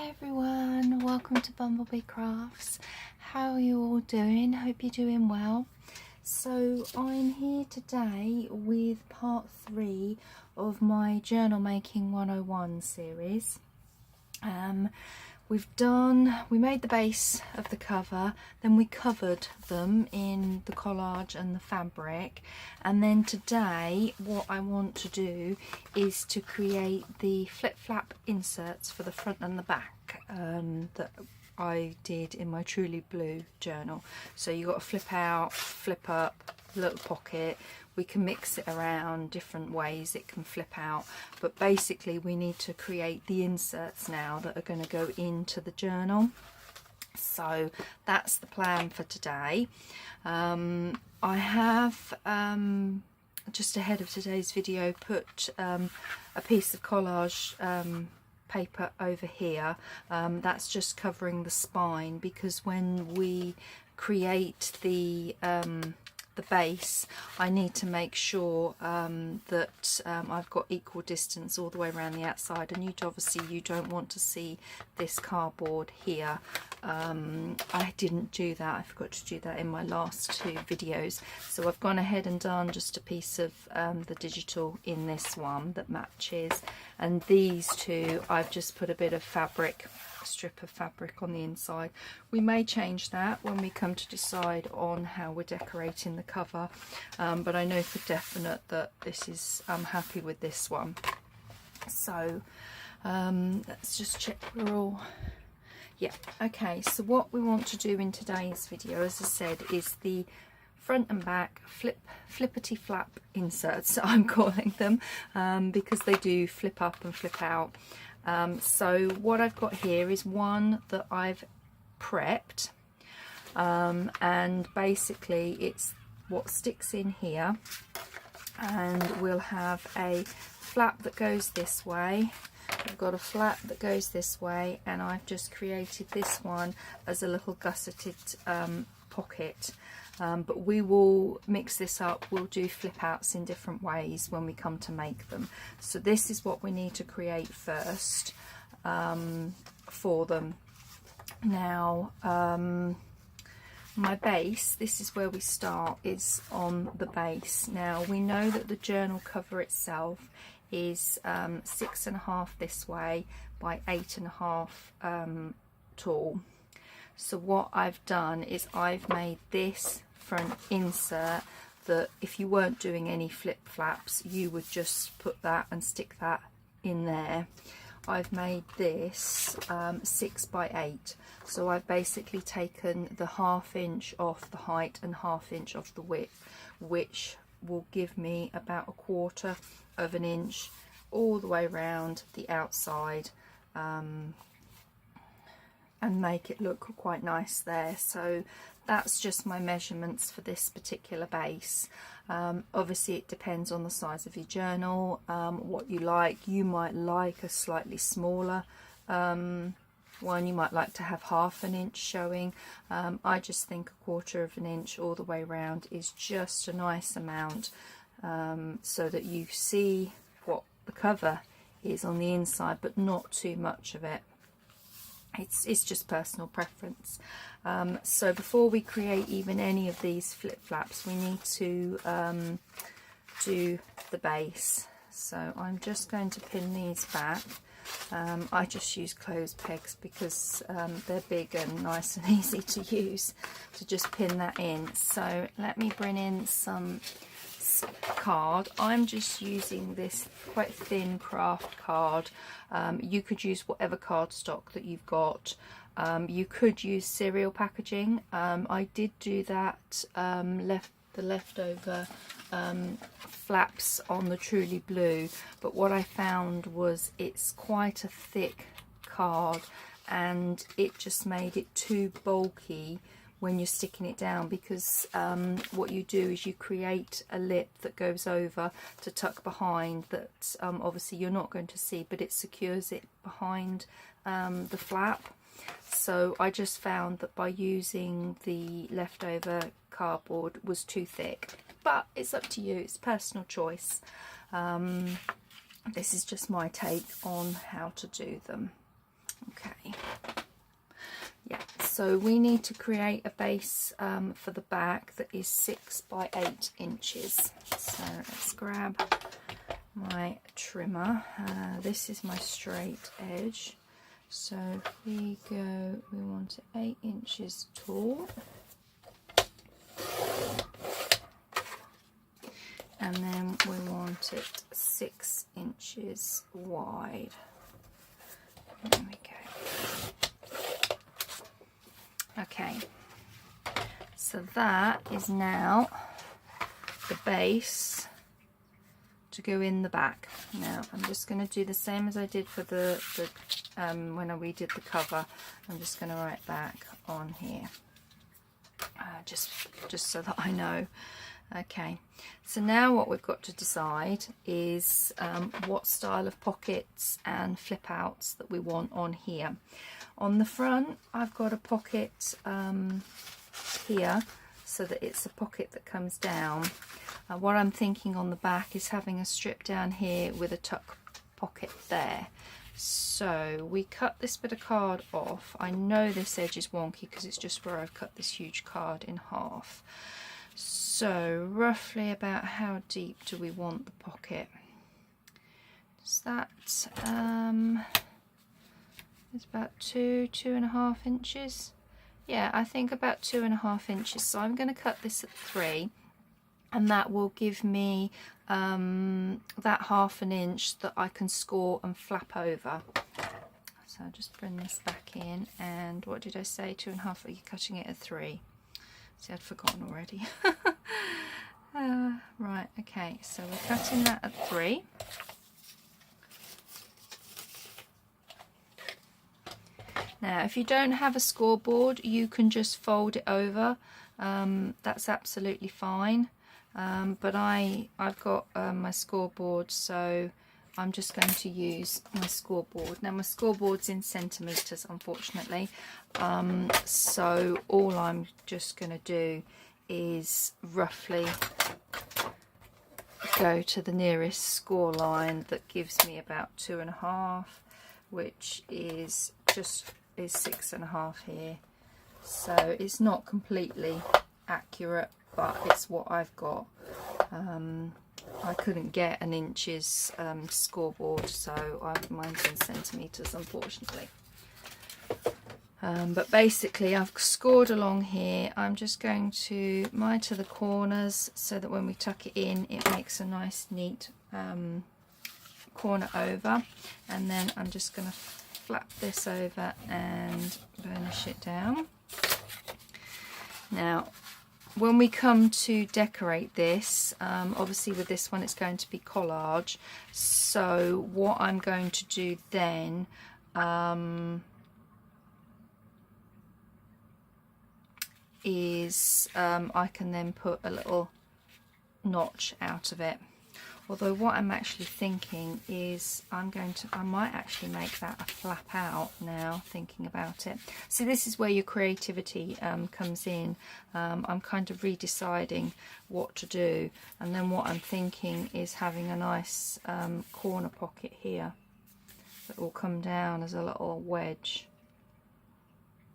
Hi everyone, welcome to BumbleBeeCrafts. How are you all doing? Hope you're doing well. So I'm here today with part 3 of my Journal Making 101 series. We made the base of the cover, then we covered them in the collage and the fabric, and then today what I want to do is to create the flip flap inserts for the front and the back that I did in my Truly Blue journal. So you got to flip out, flip up, little pocket. We can mix it around different ways it can flip out, but basically we need to create the inserts now that are going to go into the journal. So that's the plan for today. I have just ahead of today's video put a piece of collage paper over here. That's just covering the spine, because when we create the base, I need to make sure that I've got equal distance all the way around the outside, and you don't want to see this cardboard here. I didn't do that, I forgot to do that in my last 2 videos, so I've gone ahead and done just a piece of the digital in this one that matches, and these 2 I've just put a bit of fabric, strip of fabric on the inside. We may change that when we come to decide on how we're decorating the cover, but I know for definite that this is, I'm happy with this one. So let's just check we're all, yeah, okay. So what we want to do in today's video, as I said, is the front and back flippity flap inserts, I'm calling them, because they do flip up and flip out. So what I've got here is one that I've prepped, and basically it's what sticks in here, and we'll have a flap that goes this way. I've got a flap that goes this way, and I've just created this one as a little gusseted pocket. But we will mix this up, we'll do flip outs in different ways when we come to make them. So this is what we need to create first for them. Now my base, this is where we start, is on the base. Now we know that the journal cover itself is 6.5 this way by 8.5 tall. So what I've done is I've made this front insert that if you weren't doing any flip flaps, you would just put that and stick that in there. I've made this 6 by 8, so I've basically taken the 1/2 inch off the height and 1/2 inch off the width, which will give me about 1/4 of an inch all the way around the outside, and make it look quite nice there. So that's just my measurements for this particular base. Obviously it depends on the size of your journal, what you like. You might like a slightly smaller one, you might like to have 1/2 inch showing. I just think 1/4 of an inch all the way around is just a nice amount, so that you see what the cover is on the inside, but not too much of it. It's just personal preference. So before we create even any of these flip flaps, we need to do the base. So I'm just going to pin these back. I just use clothes pegs because they're big and nice and easy to use to just pin that in. So let me bring in some card. I'm just using this quite thin craft card. You could use whatever cardstock that you've got. You could use cereal packaging. I did do that, the leftover flaps on the Truly Blue, but what I found was it's quite a thick card, and it just made it too bulky when you're sticking it down, because what you do is you create a lip that goes over to tuck behind, that obviously you're not going to see, but it secures it behind the flap. So I just found that by using the leftover cardboard was too thick, but it's up to you, it's personal choice. This is just my take on how to do them. Okay, So we need to create a base for the back that is 6 by 8 inches. So let's grab my trimmer. This is my straight edge. So if we go, we want it 8 inches tall. And then we want it 6 inches wide. There we go. Okay, so that is now the base to go in the back. Now I'm just going to do the same as I did for the when we did the cover. I'm just going to write back on here, just so that I know. Okay, so now what we've got to decide is what style of pockets and flip outs that we want on here. On the front, I've got a pocket here, so that it's a pocket that comes down. What I'm thinking on the back is having a strip down here with a tuck pocket there. So we cut this bit of card off. I know this edge is wonky because it's just where I've cut this huge card in half. So roughly about how deep do we want the pocket? Is that it's about 2.5 inches. Yeah, I think about 2.5 inches. So I'm going to cut this at 3, and that will give me that 1/2 inch that I can score and flap over. So I'll just bring this back in, and what did I say, 2.5? Are you cutting it at 3? See, I'd forgotten already. Right, okay, so we're cutting that at 3. Now, if you don't have a scoreboard, you can just fold it over. That's absolutely fine. But I've got my scoreboard, so I'm just going to use my scoreboard. Now, my scoreboard's in centimetres, unfortunately. So all I'm just going to do is roughly go to the nearest score line that gives me about 2.5, which is 6.5 here. So it's not completely accurate, but it's what I've got. I couldn't get an inches scoreboard, so mine's in centimetres, unfortunately. But basically I've scored along here. I'm just going to miter the corners so that when we tuck it in, it makes a nice neat corner over, and then I'm just going to flap this over and burnish it down. Now, when we come to decorate this, obviously with this one it's going to be collage, so what I'm going to do then is I can then put a little notch out of it. Although what I'm actually thinking is I might actually make that a flap out now, thinking about it. So this is where your creativity comes in. I'm kind of redeciding what to do, and then what I'm thinking is having a nice corner pocket here that will come down as a little wedge,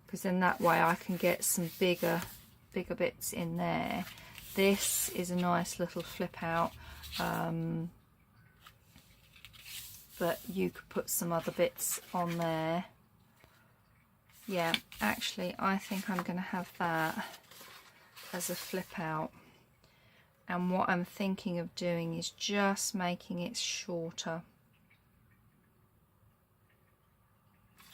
because then that way I can get some bigger bits in there. This is a nice little flip out, but you could put some other bits on there. Yeah, actually I think I'm going to have that as a flip out, and what I'm thinking of doing is just making it shorter.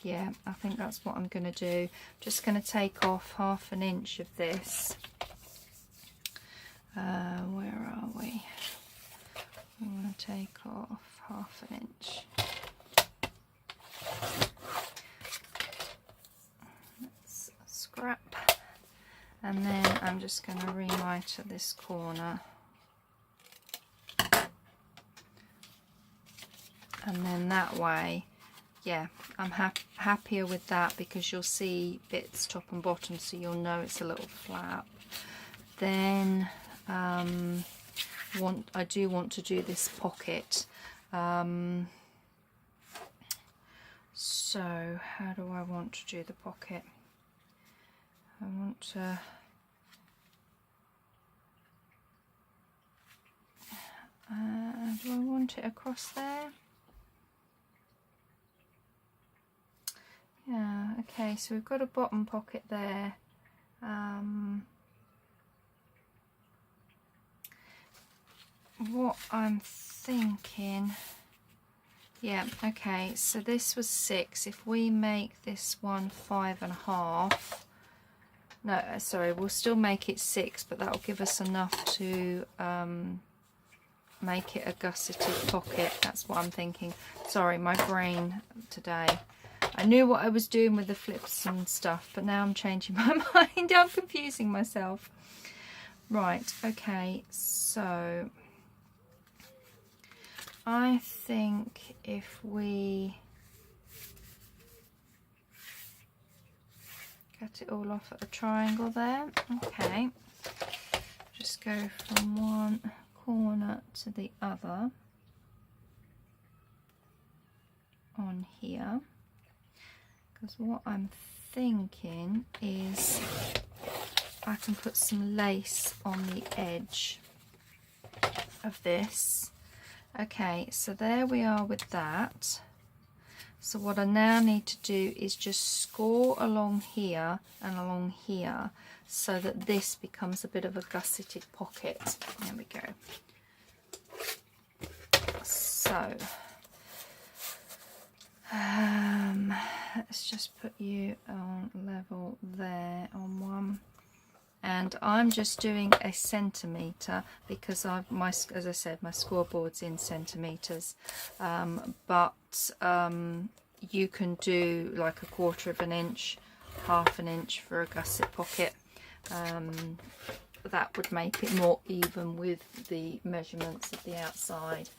Yeah, I think that's what I'm going to do. Just going to take off 1/2 inch of this. Where are we? We want to take off 1/2 inch. Let's scrap. And then I'm just going to remiter this corner. And then that way, yeah, I'm happier with that, because you'll see bits top and bottom, so you'll know it's a little flap. Then I do want to do this pocket. So how do I want to do the pocket? I want to do I want it across there? Yeah, okay, so we've got a bottom pocket there. What I'm thinking, yeah, okay, so this was 6. If we make this one 5.5, no, sorry, we'll still make it 6, but that'll give us enough to make it a gusseted pocket. That's what I'm thinking. Sorry, my brain today. I knew what I was doing with the flips and stuff, but now I'm changing my mind. I'm confusing myself. Right, okay, so I think if we cut it all off at a triangle there, okay, just go from one corner to the other on here, because what I'm thinking is I can put some lace on the edge of this. Okay, so there we are with that. So what I now need to do is just score along here and along here so that this becomes a bit of a gusseted pocket. There we go. So let's just put you on level there on one. And I'm just doing a centimetre because as I said, my scoreboard's in centimetres, but you can do like 1/4 of an inch, 1/2 an inch for a gusset pocket. That would make it more even with the measurements of the outside.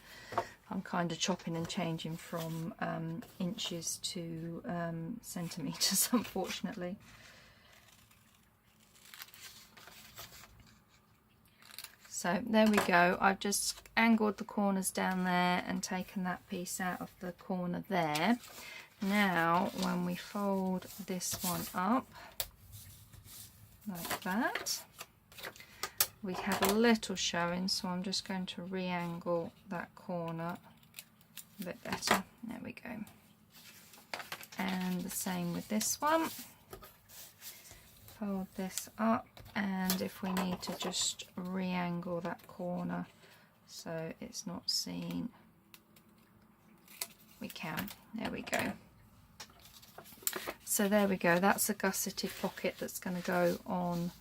I'm kind of chopping and changing from inches to centimetres, unfortunately. So there we go. I've just angled the corners down there and taken that piece out of the corner there. Now when we fold this one up like that, we have a little showing, so I'm just going to re-angle that corner a bit better. There we go. And the same with this one. Fold this up, and if we need to just re-angle that corner so it's not seen, we can. There we go. So there we go, that's a gusseted pocket that's going to go on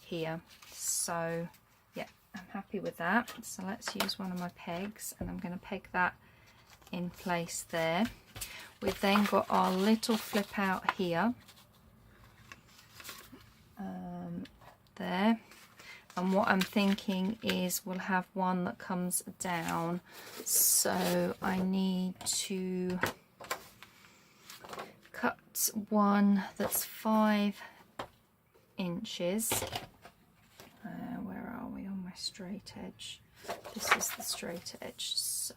here. So yeah, I'm happy with that. So let's use one of my pegs, and I'm going to peg that in place there. We've then got our little flip out here. There, and what I'm thinking is we'll have one that comes down, so I need to cut one that's 5 inches. Where are we on my straight edge? This is the straight edge, so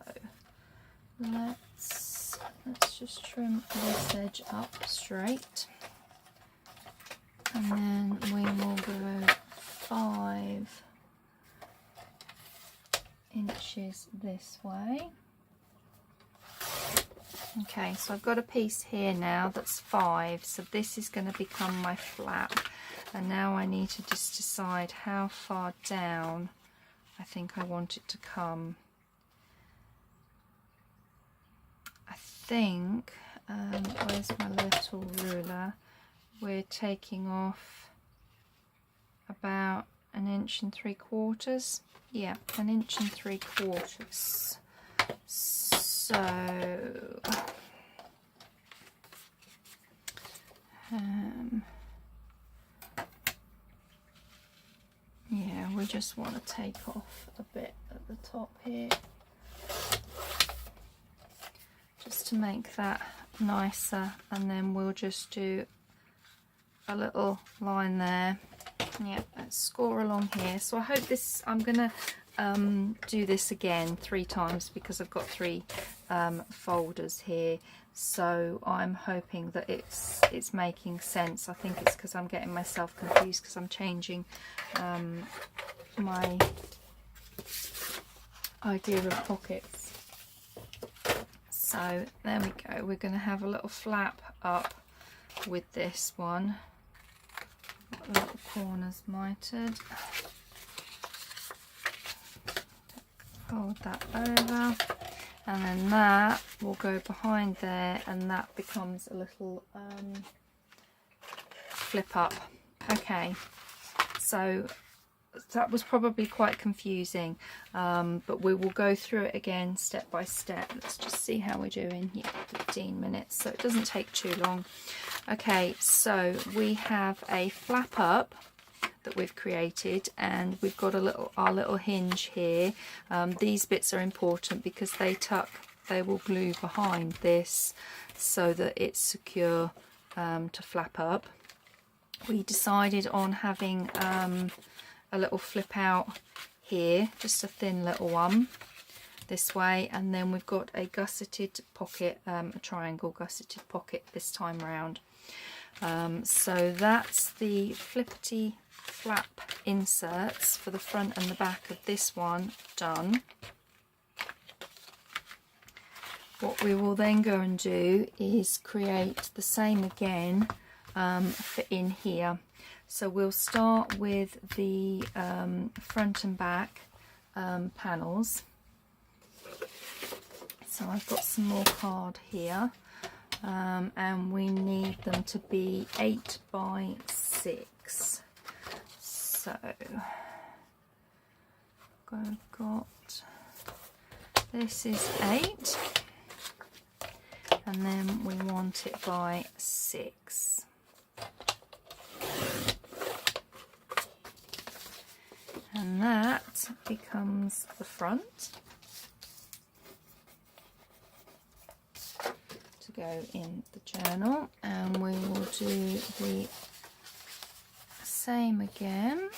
let's just trim this edge up straight. And then we will go 5 inches this way. Okay, so I've got a piece here now that's 5, so this is going to become my flap. And now I need to just decide how far down I think I want it to come. I think, where's my little ruler? We're taking off about 1 3/4. Yeah, 1 3/4. So yeah, we just want to take off a bit at the top here, just to make that nicer, and then we'll just do a little line there. Yeah, let's score along here. So I hope this, I'm gonna do this again 3 times because I've got 3 folders here, so I'm hoping that it's making sense. I think it's because I'm getting myself confused because I'm changing my idea of pockets. So there we go, we're going to have a little flap up with this one. Got the little corners mitered. Fold that over, and then that will go behind there, and that becomes a little flip up. Okay, so that was probably quite confusing, but we will go through it again step by step. Let's just see how we're doing. Yeah, 15 minutes, so it doesn't take too long. Okay, so we have a flap up that we've created, and we've got our little hinge here. These bits are important because they will glue behind this so that it's secure to flap up. We decided on having a little flip out here, just a thin little one this way, and then we've got a gusseted pocket, a triangle gusseted pocket this time around. So that's the flippity flap inserts for the front and the back of this one done. What we will then go and do is create the same again for in here. So we'll start with the front and back panels. So I've got some more card here, and we need them to be 8 by 6. So I've got, this is 8, and then we want it by 6. And that becomes the front to go in the journal, and we will do the same again.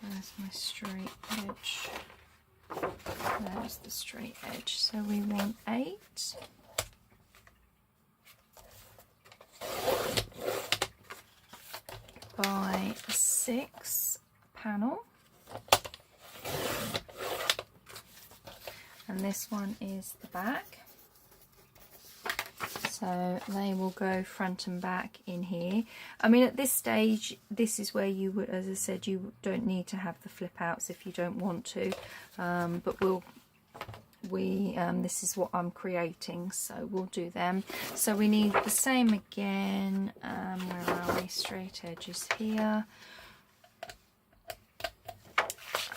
Where's my straight edge? There's the straight edge. So we want 8 by 6 panel, and this one is the back. So they will go front and back in here. I mean, at this stage, this is where you would, as I said, you don't need to have the flip outs if you don't want to, but this is what I'm creating, so we'll do them. So we need the same again. Where are we? Straight edges here.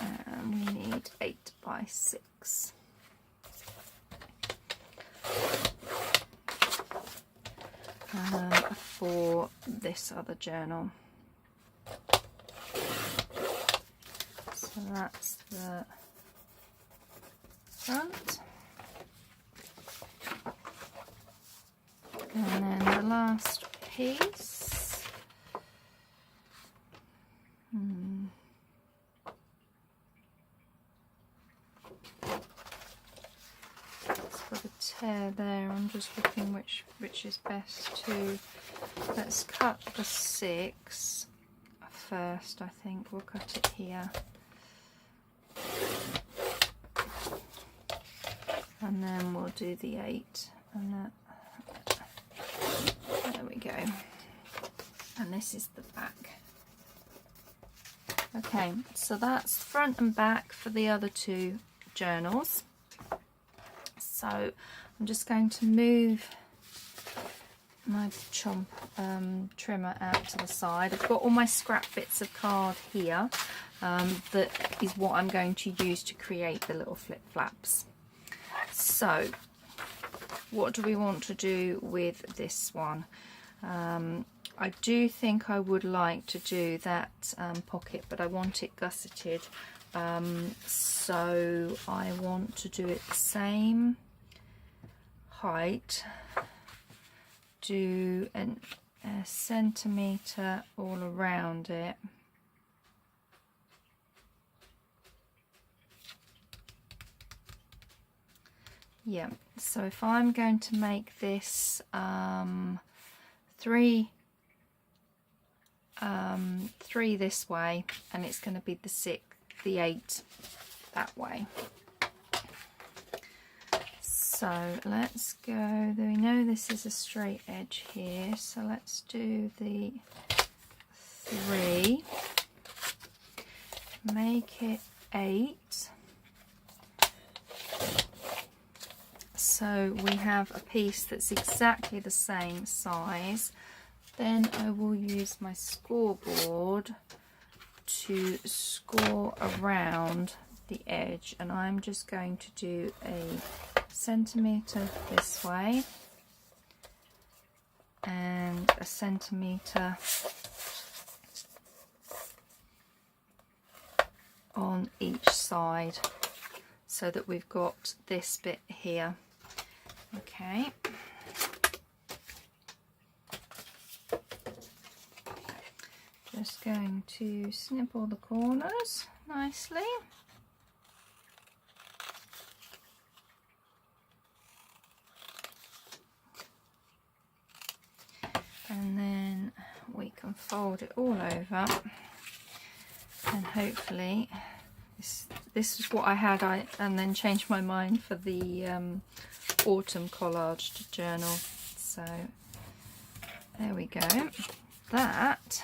And we need 8 by 6. For this other journal. So that's the front. And then the last piece. Got a tear there. I'm just looking which is best to. Let's cut the 6 first. I think we'll cut it here, and then we'll do the 8, and that. There we go. And this is the back. Okay, so that's front and back for the other 2 journals. So I'm just going to move my trimmer out to the side. I've got all my scrap bits of card here. That is what I'm going to use to create the little flip flaps. So what do we want to do with this one? I do think I would like to do that pocket, but I want it gusseted. So I want to do it the same height, do a centimetre all around it, Yeah, so if I'm going to make this 3 this way, and it's going to be the 8 that way. So let's go, we know this is a straight edge here, so let's do the 3, make it 8. So we have a piece that's exactly the same size. Then I will use my scoreboard to score around the edge, and I'm just going to do a centimetre this way and a centimetre on each side, so that we've got this bit here. Okay. Just going to snip all the corners nicely. And then we can fold it all over, and hopefully this is what I had, and then changed my mind for the autumn collage to journal. So there we go. That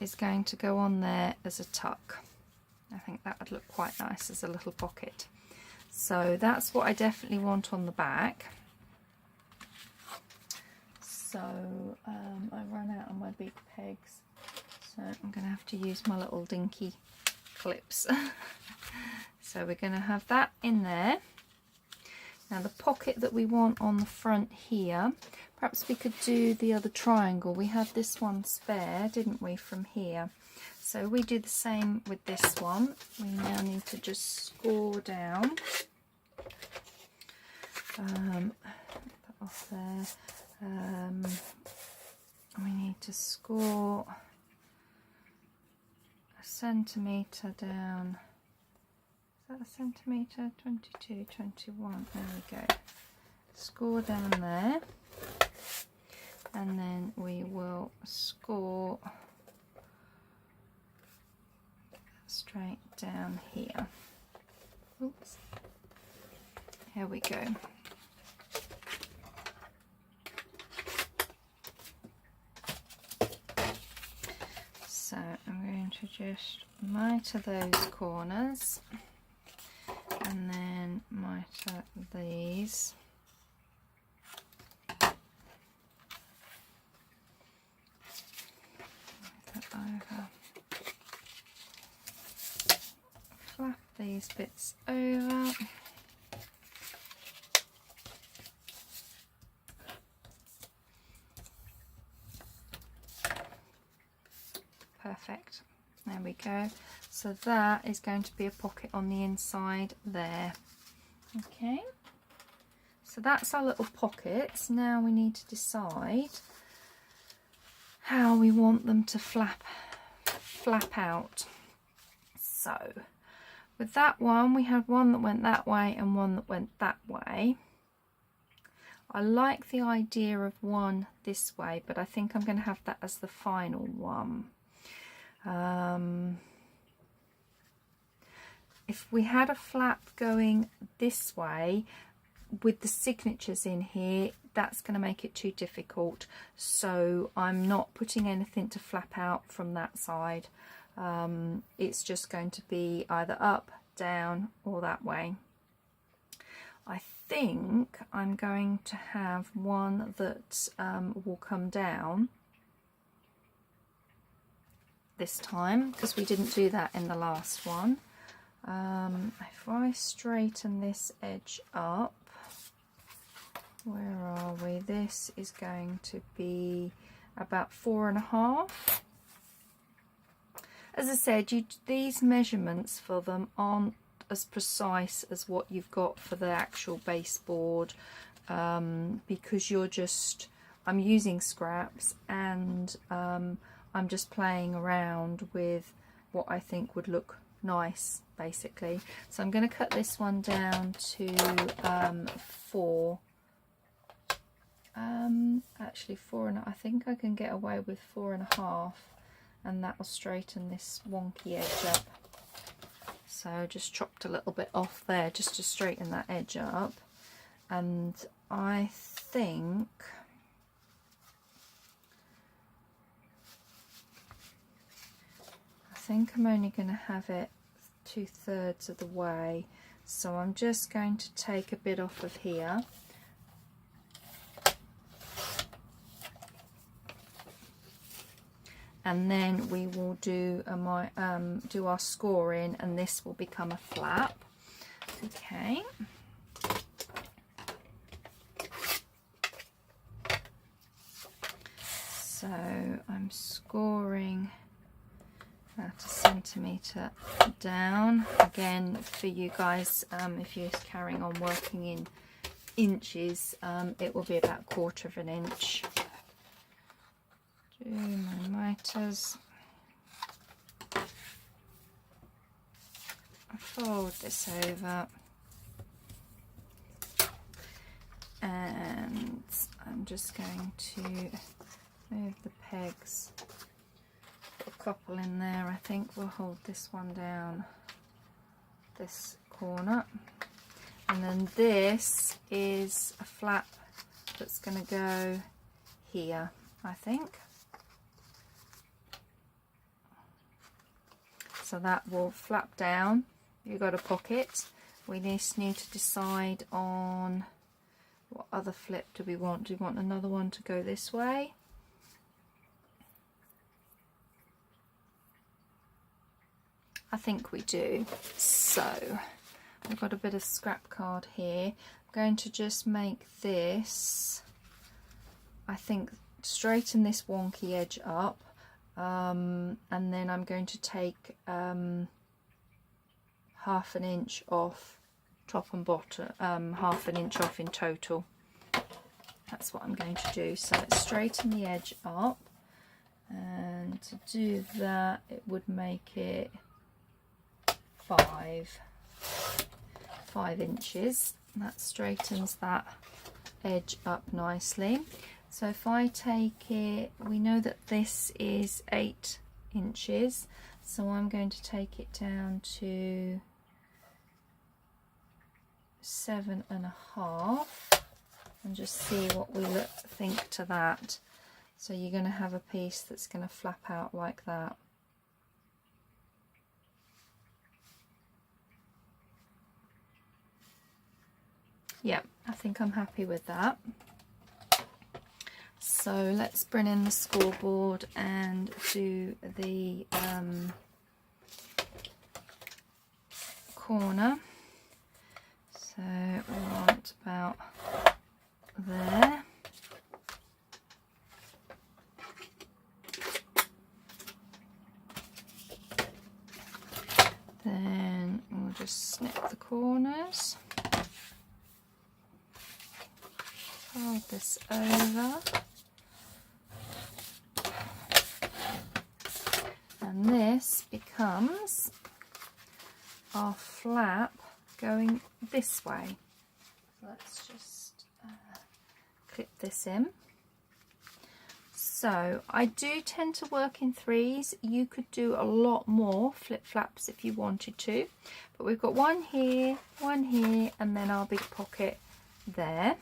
is going to go on there as a tuck. I think that would look quite nice as a little pocket. So that's what I definitely want on the back. So I run out of my big pegs, so I'm going to have to use my little dinky clips. So we're going to have that in there. Now the pocket that we want on the front here, perhaps we could do the other triangle. We had this one spare, didn't we, from here? So we do the same with this one. We now need to just score down. Put that off there. We need to score a centimetre down. Is that a centimetre? 22, 21. There we go. Score down there, and then we will score straight down here. Oops. Here we go. So I'm going to just miter those corners, and then miter these. Move that over. Flap these bits over. Perfect. There we go. So that is going to be a pocket on the inside there. Okay. So that's our little pockets. Now we need to decide how we want them to flap out. So with that one, we had one that went that way and one that went that way. I like the idea of one this way, but I think I'm going to have that as the final one. If we had a flap going this way with the signatures in here, that's going to make it too difficult, so I'm not putting anything to flap out from that side. It's just going to be either up, down, or that way. I think I'm going to have one that will come down this time, because we didn't do that in the last one. If I straighten this edge up, where are we? This is going to be about 4.5. As I said, these measurements for them aren't as precise as what you've got for the actual baseboard, because I'm using scraps, and I'm just playing around with what I think would look nice basically. So I'm going to cut this one down to 4, actually 4 and I think I can get away with 4.5, and that will straighten this wonky edge up. So just chopped a little bit off there just to straighten that edge up. And I think I'm only going to have it 2/3 of the way, so I'm just going to take a bit off of here. And then we will do do our scoring, and this will become a flap. Okay. So I'm scoring about 1 centimetre down. Again, for you guys, if you're carrying on working in inches, it will be about 1/4 of an inch. Do my miters. Fold this over, and I'm just going to move the pegs. Put a couple in there. I think we'll hold this one down this corner, and then this is a flap that's going to go here, I think. So that will flap down. You've got a pocket. We just need to decide on what other flip do we want. Do we want another one to go this way? I think we do. So I've got a bit of scrap card here. I'm going to just make this, I think, straighten this wonky edge up, and then I'm going to take 1/2 inch off top and bottom, 1/2 inch off in total. That's what I'm going to do. So let's straighten the edge up, and to do that it would make it 5 inches. That straightens that edge up nicely. So if I take it, we know that this is 8 inches, so I'm going to take it down to 7.5 and just see what we think to that. So you're going to have a piece that's going to flap out like that. Yeah, I think I'm happy with that. So let's bring in the scoreboard and do the corner. So we want about there. Then we'll just snip the corners. Fold this over. And this becomes our flap going this way. Let's just clip this in. So I do tend to work in 3s. You could do a lot more flip flaps if you wanted to, but we've got one here, and then our big pocket there.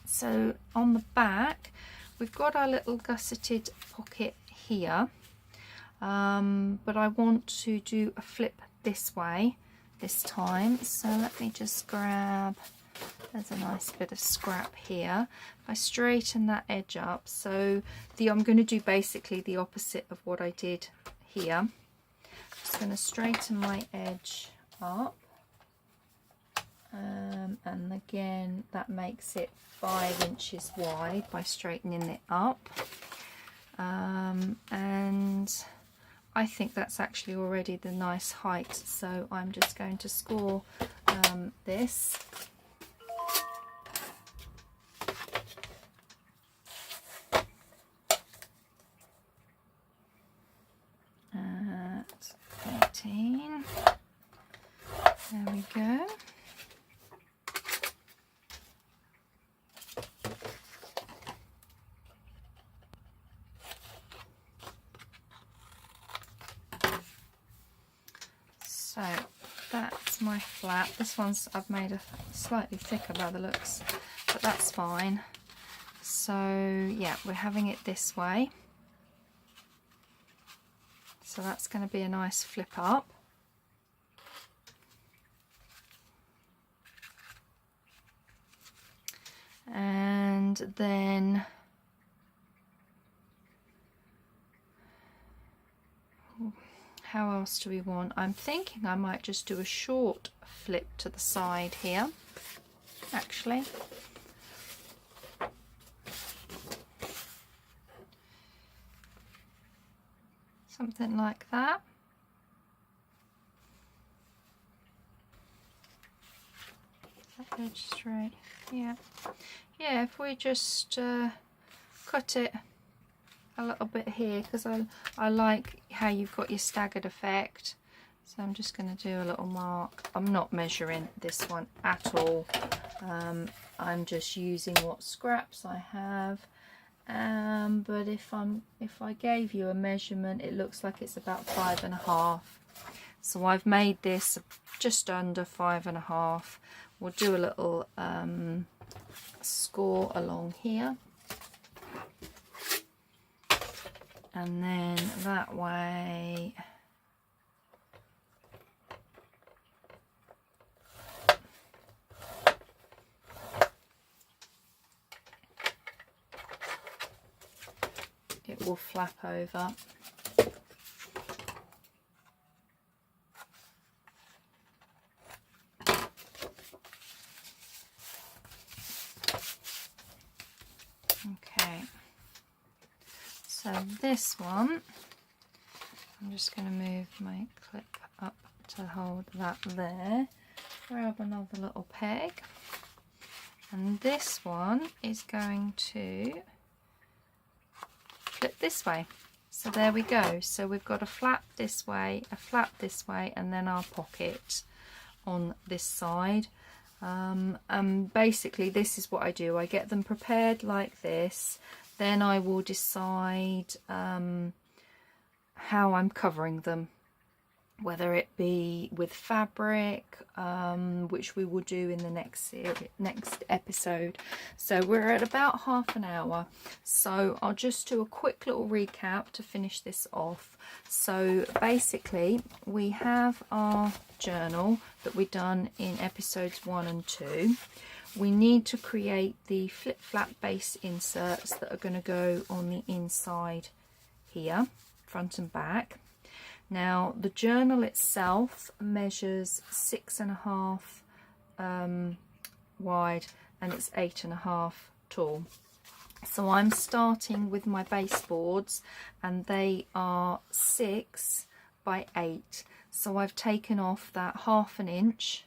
So on the back we've got our little gusseted pocket here, but I want to do a flip this way this time. So let me just grab, there's a nice bit of scrap here. If I straighten that edge up, so I'm going to do basically the opposite of what I did here. Just going to straighten my edge up, and again that makes it 5 inches wide by straightening it up, and I think that's actually already the nice height, so I'm just going to score this. At 18. that's my flap. This one's, I've made a slightly thicker by the looks, but that's fine. So yeah, we're having it this way. So that's going to be a nice flip up. And then how else do we want? I'm thinking I might just do a short flip to the side here, actually. Something like that. Is that edge straight? Yeah. Yeah, if we just cut it a little bit here, because I like how you've got your staggered effect. So I'm just going to do a little mark. I'm not measuring this one at all. I'm just using what scraps I have. But if I gave you a measurement, it looks like it's about 5.5. So I've made this just under 5.5. We'll do a little score along here, and then that way it will flap over. Okay, so this one, I'm just going to move my clip up to hold that there, grab another little peg, and this one is going to flip this way. So there we go. So we've got a flap this way, a flap this way, and then our pocket on this side. Basically this is what I do. I get them prepared like this, then I will decide how I'm covering them, whether it be with fabric, which we will do in the next episode. So we're at about half an hour, so I'll just do a quick little recap to finish this off. So basically we have our journal that we've done in episodes 1 and 2. We need to create the flip flap base inserts that are going to go on the inside here, front and back. Now the journal itself measures 6.5 wide, and it's 8.5 tall. So I'm starting with my baseboards, and they are 6 by 8. So I've taken off that 1/2 inch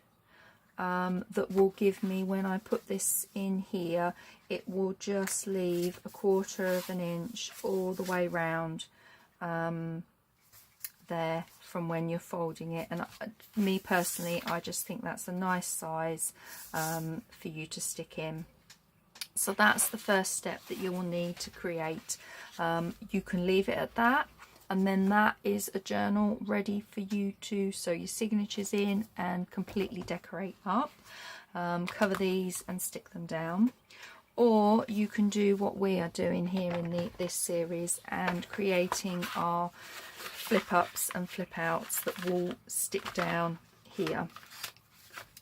that will give me, when I put this in here, it will just leave 1/4 inch all the way round there from when you're folding it. And me personally, I just think that's a nice size for you to stick in. So that's the first step that you will need to create. You can leave it at that, and then that is a journal ready for you to sew your signatures in and completely decorate up. Cover these and stick them down. Or you can do what we are doing here in this series and creating our flip ups and flip outs that will stick down here.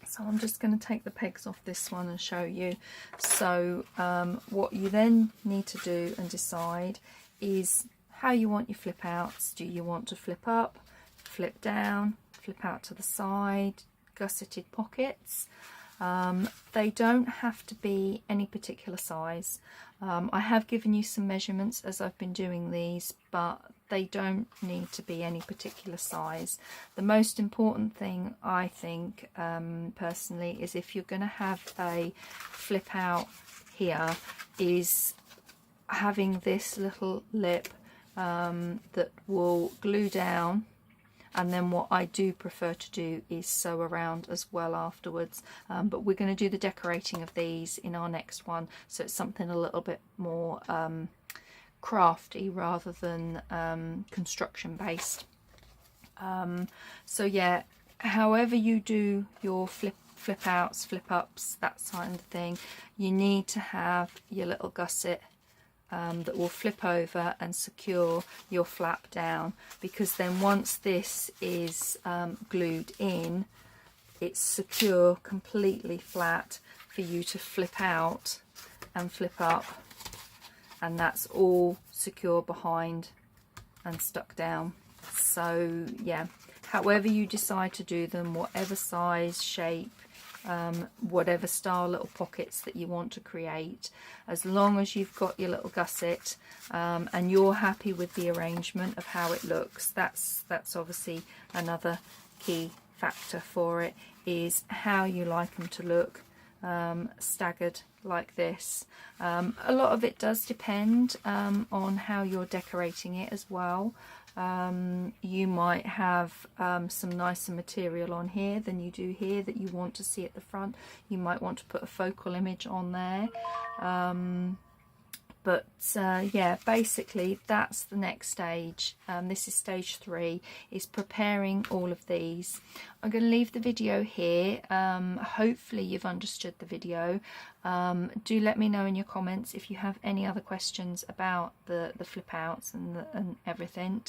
So I'm just going to take the pegs off this one and show you. So what you then need to do and decide is how you want your flip outs. Do you want to flip up, flip down, flip out to the side, gusseted pockets? They don't have to be any particular size. I have given you some measurements as I've been doing these, but they don't need to be any particular size. The most important thing, I think, personally, is if you're going to have a flip out here, is having this little lip that will glue down. And then what I do prefer to do is sew around as well afterwards. But we're going to do the decorating of these in our next one. So it's something a little bit more crafty rather than construction based. So yeah, however you do your flip outs, flip ups, that kind of thing, you need to have your little gusset that will flip over and secure your flap down, because then once this is glued in, it's secure, completely flat for you to flip out and flip up, and that's all secure behind and stuck down. So yeah, however you decide to do them, whatever size, shape, whatever style little pockets that you want to create, as long as you've got your little gusset and you're happy with the arrangement of how it looks, that's obviously another key factor for it, is how you like them to look staggered like this. A lot of it does depend on how you're decorating it as well. You might have some nicer material on here than you do here that you want to see at the front. You might want to put a focal image on there. But yeah, basically that's the next stage. This is stage 3, is preparing all of these. I'm going to leave the video here. Hopefully you've understood the video. Do let me know in your comments if you have any other questions about the flip outs and everything.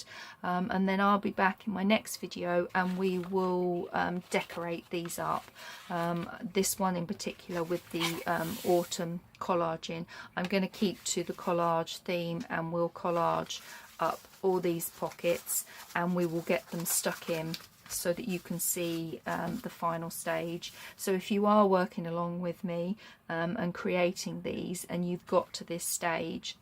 And then I'll be back in my next video and we will decorate these up. This one in particular with the autumn collage in. I'm going to keep to the collage theme, and we'll collage up all these pockets and we will get them stuck in so that you can see the final stage. So if you are working along with me and creating these and you've got to this stage,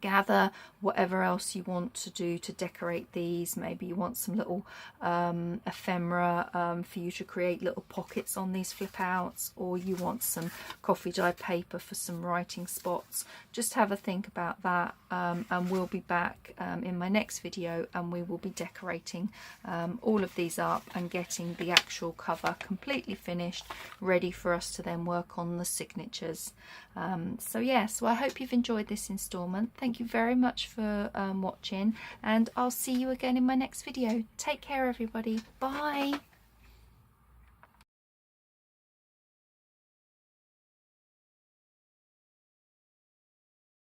gather whatever else you want to do to decorate these. Maybe you want some little ephemera for you to create little pockets on these flip outs, or you want some coffee dye paper for some writing spots. Just have a think about that, and we'll be back in my next video and we will be decorating all of these up and getting the actual cover completely finished, ready for us to then work on the signatures. So yeah, so I hope you've enjoyed this installment. Thank you very much for watching, and I'll see you again in my next video. Take care everybody. Bye.